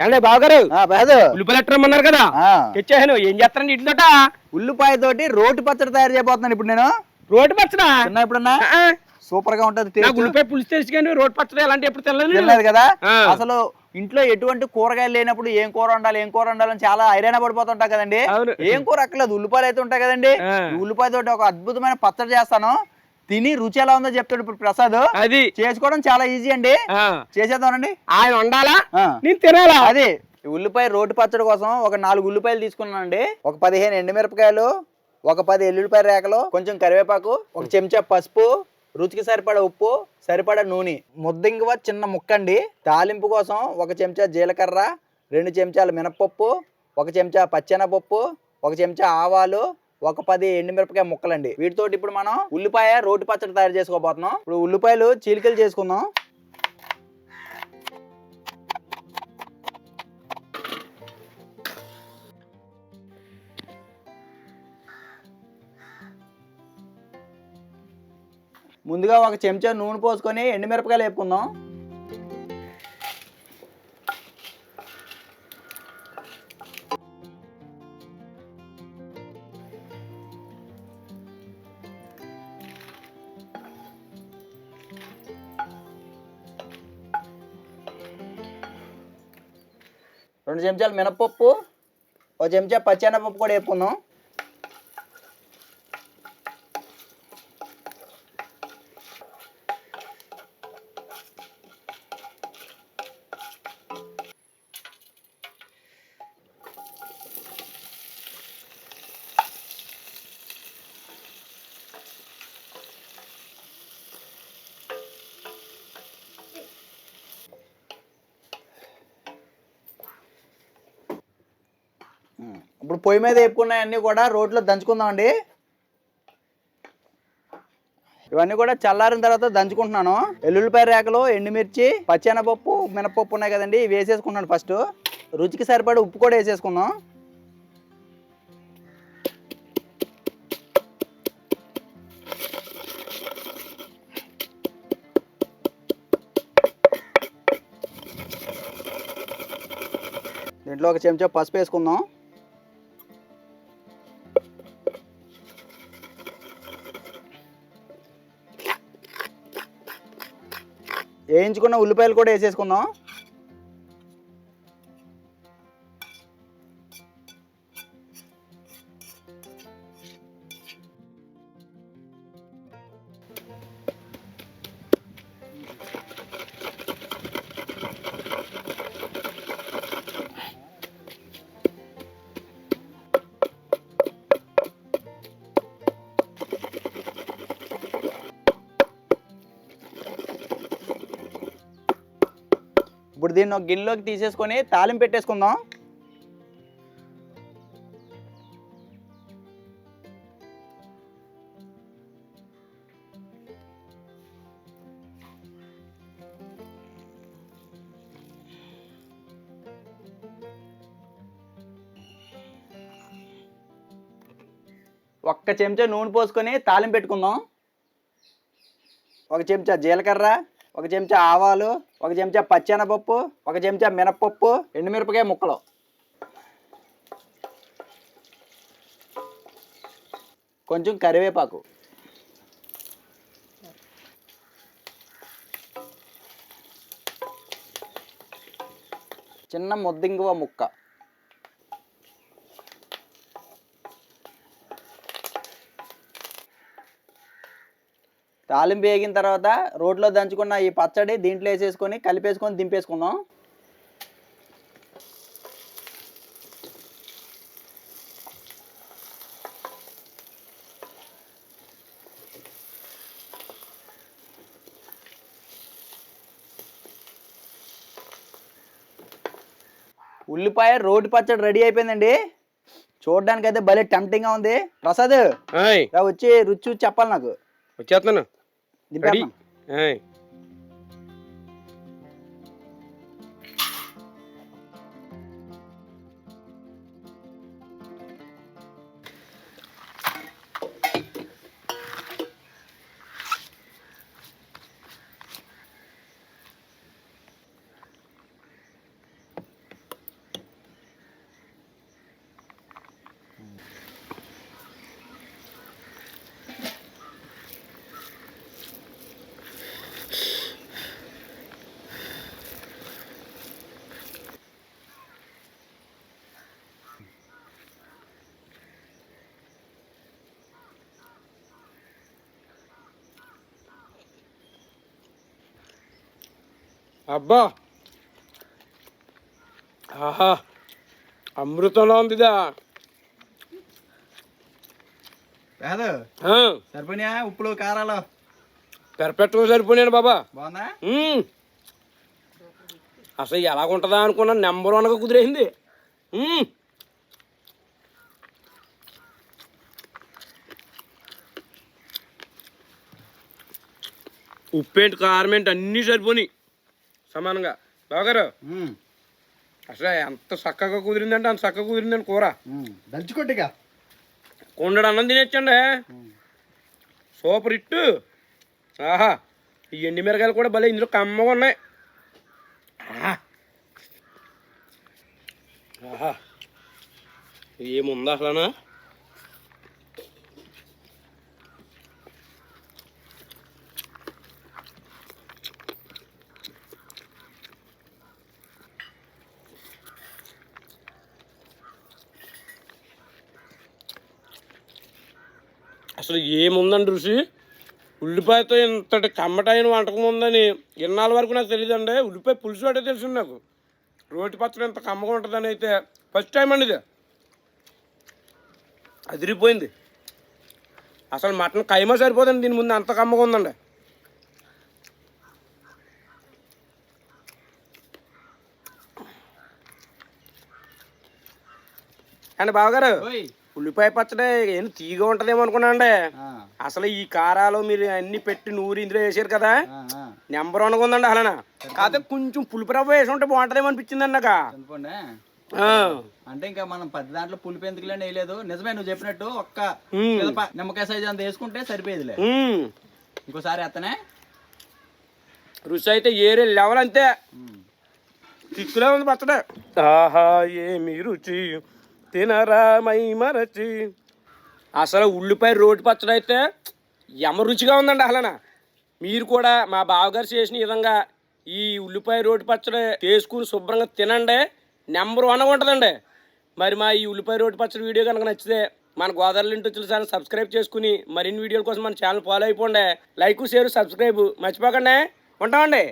అంటే బావగారు కాదు ఉల్లిపాయలు ఎట్టమన్నారు కదా తెచ్చాను. ఏం చేస్తానండి ఇంట్లోట? ఉల్లిపాయ తోటి రోటి పచ్చడి తయారు చేయబోతున్నాను ఇప్పుడు నేను. రోటి పచ్చడా? తిన్నా ఎప్పుడన్నా? సూపర్ గా ఉంటది. ఉల్లిపాయ పులుసు తెలుసు కానీ రోటి పచ్చడి అలాంటి ఎప్పుడు తెలియదు కదా. అసలు ఇంట్లో ఎటువంటి కూరగాయలు లేనప్పుడు ఏం కూర వండాలని చాలా హైరాణ పడిపోతుంటా కదండి. ఏం కూర అక్కర్లేదు, ఉల్లిపాయలు అయితే ఉంటాయి కదండి. ఉల్లిపాయ తోటి ఒక అద్భుతమైన పచ్చడి చేస్తాను. తిని రుచి ఎలా ఉందో చెప్తాడు ఇప్పుడు ప్రసాద్. అది చేసుకోవడం చాలా ఈజీ అండి. చేసేద్దామండి. ఆయన వండాలా నేను తినాలా? అది ఉల్లిపాయ రోటి పచ్చడి కోసం ఒక 4 ఉల్లిపాయలు తీసుకున్నానండి. ఒక 15 ఎండుమిరపకాయలు, ఒక 10 ఎల్లుల్లిపాయ రేకలు, కొంచెం కరివేపాకు, ఒక చెంచా పసుపు, రుచికి సరిపడా ఉప్పు, సరిపడా నూనె, ముద్దంగివ చిన్న ముక్కండి. తాలింపు కోసం ఒక చెంచా జీలకర్ర, 2 చెంచాలు మినపప్పు, ఒక చెంచా పచ్చెనపప్పు, ఒక చెంచా ఆవాలు, ఒక 10 ఎండుమిరపకాయ ముక్కలండి. వీటితోటి ఇప్పుడు మనం ఉల్లిపాయ రోటి పచ్చడి తయారు చేసుకోబోతున్నాం. ఇప్పుడు ఉల్లిపాయలు చీలికలు చేసుకుందాం. ముందుగా ఒక చెంచా నూనె పోసుకొని ఎండుమిరపకాయలు వేపుకుందాం. రెండు చెంచాలు మినపప్పు, ఒక చెంచా పచ్చెనపప్పు కూడా వేపుకుందాం. ఇప్పుడు పొయ్యి మీద వేపుకున్నాయన్నీ కూడా రోట్లో దంచుకుందామండి. ఇవన్నీ కూడా చల్లారిన తర్వాత దంచుకుంటున్నాను. ఎల్లుల్లిపాయ రేకలు, ఎండుమిర్చి, పచ్చెనపప్పు, మినపప్పు ఉన్నాయి కదండి, ఇవి వేసేసుకున్నాను. ఫస్ట్ రుచికి సరిపడి ఉప్పు కూడా వేసేసుకుందాం. దీంట్లో ఒక చెంచా పసుపు వేసుకుందాం. వేయించుకున్న ఉల్లిపాయలు కూడా వేసేసుకుందాం. ఇప్పుడు దీన్ని ఒక గిన్నెలోకి తీసేసుకొని తాలింపు పెట్టేసుకుందాం. ఒక్క చెంచా నూనె పోసుకొని తాలింపు పెట్టుకుందాం. ఒక చెంచా జీలకర్ర, ఒక చెంచా ఆవాలు, ఒక చెంచా పచ్చెనపప్పు, ఒక చెంచా మినపప్పు, ఎండుమిరపకాయ ముక్కలు, కొంచెం కరివేపాకు, చిన్న ముద్దంగువ ముక్క, తాలింపు వేగిన తర్వాత రోట్లో దంచుకున్న ఈ పచ్చడి దీంట్లో వేసేసుకొని కలిపేసుకొని దింపేసుకుందాం. ఉల్లిపాయ రోటి పచ్చడి రెడీ అయిపోయిందండి. చూడడానికి అయితే భలే టెంప్టింగ్ గా ఉంది. ప్రసాద్ వచ్చి రుచి చూసి చెప్పాలి నాకు. వచ్చేస్తున్నాను. అబ్బా ఆహా అమృతంలో ఉందిదా. కాదు సరిపోయినా ఉప్పులు కారాలు పెర్ఫెక్ట్గా సరిపోయాను బాబా. బాగుందా? అసలు ఎలాగుంటుందా అనుకున్నా, నెంబర్ 1గా కుదిరేసింది. ఉప్పేంటి కారమేంటి అన్నీ సరిపోయి సమానంగా. బాగారు అసలు ఎంత చక్కగా కుదిరిందంటే అంత చక్కగా కుదిరిందండి కూర. దంచుకోటిగా కొండడు అన్నం తినేచ్చండి, సూపర్ హిట్. ఆహా ఈ ఎండి మిరకాయలు కూడా భలే ఇందులో కమ్మగా ఉన్నాయి. ఆహా ఏముంది అసలు. అసలు ఏముందండి రుచి. ఉల్లిపాయతో ఇంతటి కమ్మటైన వంటకం ఉందని ఇన్నాళ్ళ వరకు నాకు తెలియదండి. ఉల్లిపాయ పులుసు అంటే తెలిసింది నాకు. రోటి పచ్చడి ఇంత కమ్మగా ఉంటుందని అయితే ఫస్ట్ టైం అండి ఇది. అదిరిపోయింది అసలు. మటన్ కైమా సరిపోదండి దీని ముందు, అంత కమ్మగా ఉందండి. అండి బావగారు, ఉల్లిపాయ పచ్చడి ఏం తీగా ఉంటదేమో అనుకున్నా అండి. అసలు ఈ కారాలు మీరు అన్ని పెట్టి నూరి ఇందులో వేసారు కదా, నెంబర్ 1గా ఉందండి అసలు. కాకపోతే కొంచెం పులుపు రవ్వ వేసి ఉంటే బాగుంటదేమో అనిపించిందండి నాకు. అంటే ఇంకా మనం 10 దాంట్లో పులుపు ఎందుకులే వేయలేదు. నిజమే నువ్వు చెప్పినట్టు, ఒక్క నిమ్మకాయ సైజు అంత వేసుకుంటే సరిపోయేదిలే. ఇంకోసారి అత్తనే రుచి అయితే ఏరే లెవెల్ అంతే. తిక్కులే ఉంది పచ్చడి. ఆహా ఏమి రుచి తినరా మై మరచి. అసలు ఉల్లిపాయ రోటి పచ్చడి అయితే ఎమ రుచిగా ఉందండి అసలు. మీరు కూడా మా బావగారు చేసిన విధంగా ఈ ఉల్లిపాయ రోటి పచ్చడి చేసుకుని శుభ్రంగా తినండి, నెంబర్ 1గా ఉంటుందండి. మరి మా ఈ ఉల్లిపాయ రోటి పచ్చడి వీడియో కనుక నచ్చితే మన గోదావరి ఇంటి ఛానల్ సబ్స్క్రైబ్ చేసుకుని మరిన్ని వీడియోల కోసం మన ఛానల్ ఫాలో అయిపోండి. లైక్, షేర్, సబ్స్క్రైబ్ మర్చిపోకండి. ఉంటామండి.